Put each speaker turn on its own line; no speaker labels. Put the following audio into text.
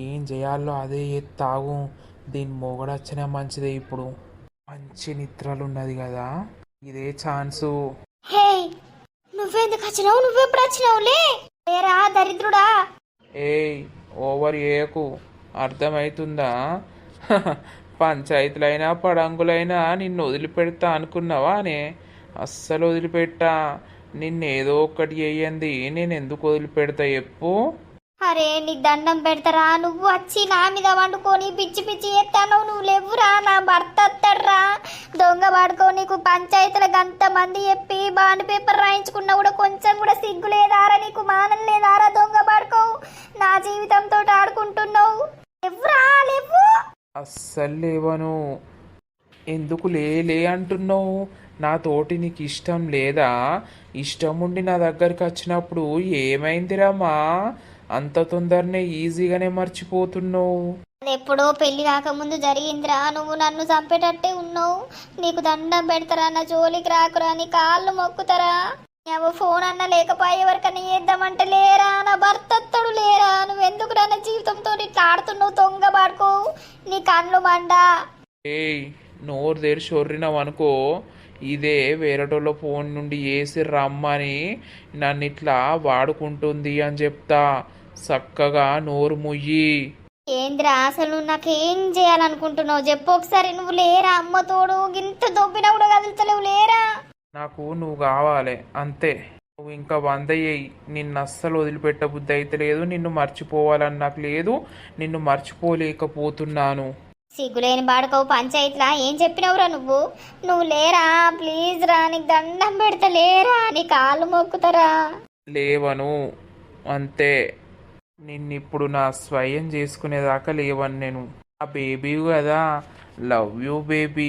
ఏం చేయాలో అదే తాగు. దీని మొగడొచ్చినా మంచిదే. ఇప్పుడు మంచి నిద్రలు ఉన్నది కదా, ఇదే ఛాన్సు.
హే, నువ్వెందుకు వచ్చినావు? నువ్వెప్పుడు వచ్చినావులే? లేరా దరిద్రుడా.
ఏయ్, ఓవర్ ఏకు, అర్థమవుతుందా? పంచాయతీలైనా పడంగులైనా నిన్ను వదిలిపెడతా అనుకున్నావా అనే? అస్సలు వదిలిపెట్టా. నిన్నేదో ఒక్కటి చెయ్యంది నేను ఎందుకు వదిలిపెడతా చెప్పు.
అరే నీకు దండం పెడతారా? నువ్వు వచ్చి నా మీద వండుకొని పిచ్చి పిచ్చి ఎత్తాను. నువ్వు లేవురా, నా భర్త వస్తాడురా. దొంగ పడుకో. నీకు పంచాయతీలకు అంత మంది చెప్పి బాండ్ పేపర్ రాయించుకున్నా కూడా కొంచెం కూడా సిగ్గు లేదారా? నీకు మానం లేదారా? దొంగ పడుకో. నా జీవితంతో ఆడుకుంటున్నావు. లేవురా, లేవు.
అస్సలు లేవను. ఎందుకు లే అంటున్నావు? నా తోటి నీకు ఇష్టం లేదా? ఇష్టం ఉండి నా దగ్గరికి వచ్చినప్పుడు ఏమైందిరామా? అంత తొందరనే ఈజీగానే మర్చిపోతున్నావు.
అది ఎప్పుడో పెళ్లి కాకముందు జరిగిందిరా. నువ్వు నన్ను చంపేటట్టే ఉన్నావు. నీకు దండం పెడతారా? నా జోలికి రాకురా, నీ కాళ్ళు మొక్కుతారా. ఫోన్ అన్న లేకపోయే ఎవరికన్నా చేద్దామంటే లేరా, నా భర్త అత్తడు లేరా. నువ్వెందుకు నా జీవితంతో ఇట్లా ఆడుతున్నావు? దొంగ పడుకో. నీ కళ్ళు మండా.
ఏయ్, నోరు తెరిచి చొర్రినావనుకో, ఇదే వేరేటోళ్ళ ఫోన్ నుండి వేసి రమ్మని నన్ను ఇట్లా వాడుకుంటుంది అని చెప్తా. చక్కగా నోరు ముయ్యి.
ఏంద్రా అసలు నాకేం చేయాలనుకుంటున్నావు చెప్పు ఒకసారి. నువ్వు లేరా? అమ్మ తోడు గింత దొబ్బినా కూడా కదులుతలేవు లేరా?
నాకు నువ్వు కావాలి అంతే. నువ్వు ఇంకా 100 చెయ్యి, నిన్ను అస్సలు వదిలిపెట్ట బుద్ధి అయితే లేదు. నిన్ను మర్చిపోవాలని నాకు లేదు. నిన్ను మర్చిపోలేకపోతున్నాను.
సిగ్గులేని బాడుకోవు. పంచాయతీలా ఏం చెప్పినవురా నువ్వు? నువ్వు లేరా? ప్లీజ్ రా, నీకు దండం పెడతా లేరా, నీ కాళ్ళు మొక్కుతారా.
లేవను అంతే. నిన్నిప్పుడు నా స్వయం చేసుకునేదాకా లేవను నేను. ఆ బేబీ కదా. Love you baby.